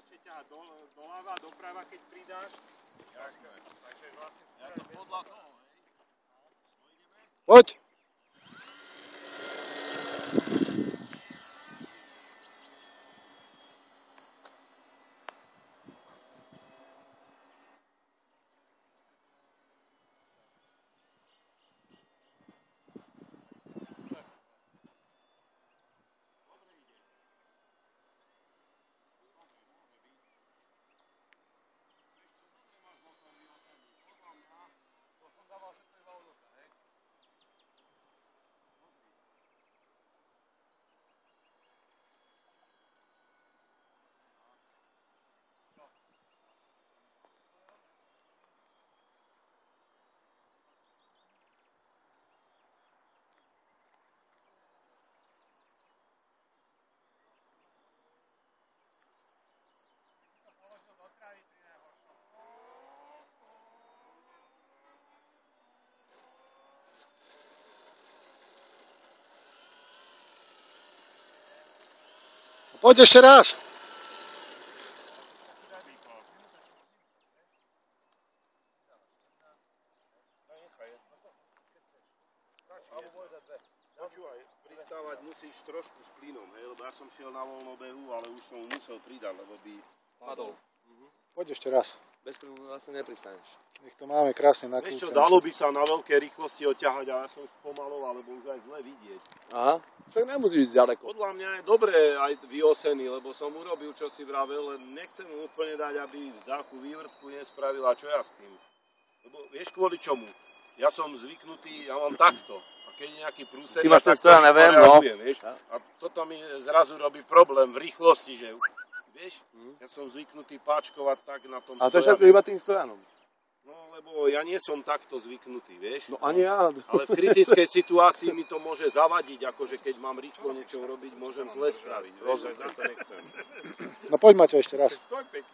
ešte ťahať doľava, doprava, keď pridáš. Jasné. Takže vlastne... Ja to podľa toho, hej. Poď! Poď ešte raz. Počúvaj, pristávať musíš trošku s plynom, hej, lebo ja som šiel na voľnobehu, ale už som musel pridať, lebo by padol. Poď ešte raz. Bez plynu vlastne nepristaneš. Nech to máme krásne na Vieš čo, kľúce. dalo by sa na veľké rýchlosti odťahať, ale ja som už spomaloval, lebo už aj zle vidieť. Aha, však nemusíš ísť ďaleko. Podľa mňa je dobré aj vyosený, lebo som urobil, čo si vravel, len nechcem mu úplne dať, aby takú vývrtku nespravila, čo ja s tým. Lebo vieš kvôli čomu? Ja som zvyknutý, ja mám takto. A keď je nejaký prúser, ty máš ten stojan, neviem, no. Vieš? A toto mi zrazu robí problém v rýchlosti, že vieš, ja som zvyknutý páčkovať tak na tom stojane. A to je však iba tým stojanom. No, lebo ja nie som takto zvyknutý, vieš? No ani ja. Ale v kritickej situácii mi to môže zavadiť, akože keď mám rýchlo niečo robiť, môžem zle spraviť, vieš, za to nechcem. No poď Maťo ešte raz.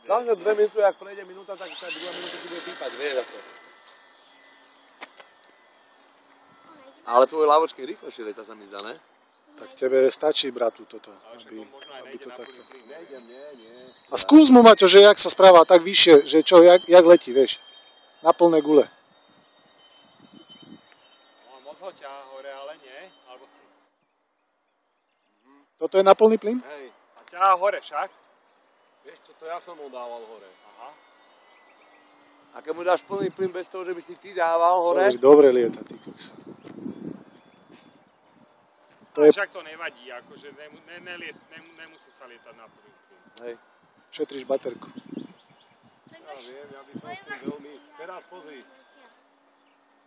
Hlavne 2 minúty, ak prejde minúta, tak tá 2 minúty si bude pípať, vieš ako. Ale tvoj lavočky rýchlejšie lieta sa mi zdá, ne? Tak tebe stačí, bratu, toto, aby to takto. A Nie. skús mu, Maťo, že jak sa správa tak vyššie, že čo, jak letí, vieš. Na plné gule. No, moc ho ťahá hore, ale nie, alebo si. Toto je na plný plyn? Hej, A ťahá hore však. vieš čo, to ja som ho dával hore. Aha. A keď mu dáš plný plyn bez toho, že by si ty dával hore? To už dobre lieta, ty koks. To je... Však to nevadí, akože nemusí sa lietať na plný plyn. Hej. Šetríš baterku. Ja viem, ja by som s tým veľmi... Teraz pozri.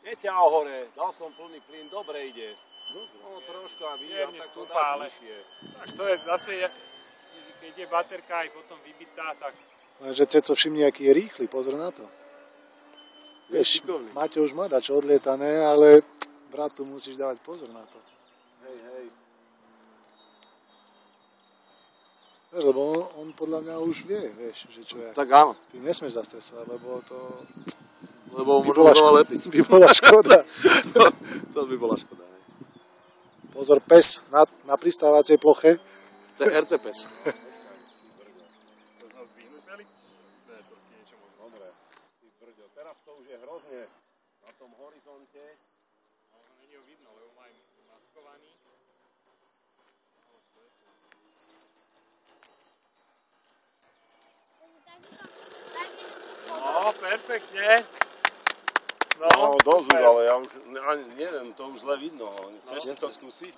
Neťahal hore, dal som plný plyn, dobre ide. No trošku a vyjde, Jemne tak to stúpa, dáš ale... vyššie. Tak to je zase, keď je baterka aj potom vybitá, tak... Lenže Ceco, všimni, aký je rýchly, pozor na to. Vieš, Maťo už má dačo odlietané, ale bratu musíš dávať pozor na to. Hej. Vieš, lebo on podľa mňa už vie, vieš, že čo je. Tak áno. Ty nesmieš zastresovať, lebo to... Lebo možno mohol lepiť. By bola škoda. To by bola škoda, hej. Pozor, pes na pristávacej ploche. To je RC pes. Dobre, ty brďo, teraz to už je hrozne na tom horizonte. No, není ho vidno, lebo majú maskovaný. No, perfektne. No, dosť, ale ja už neviem, to už zle vidno. Chceš si to skúsiť?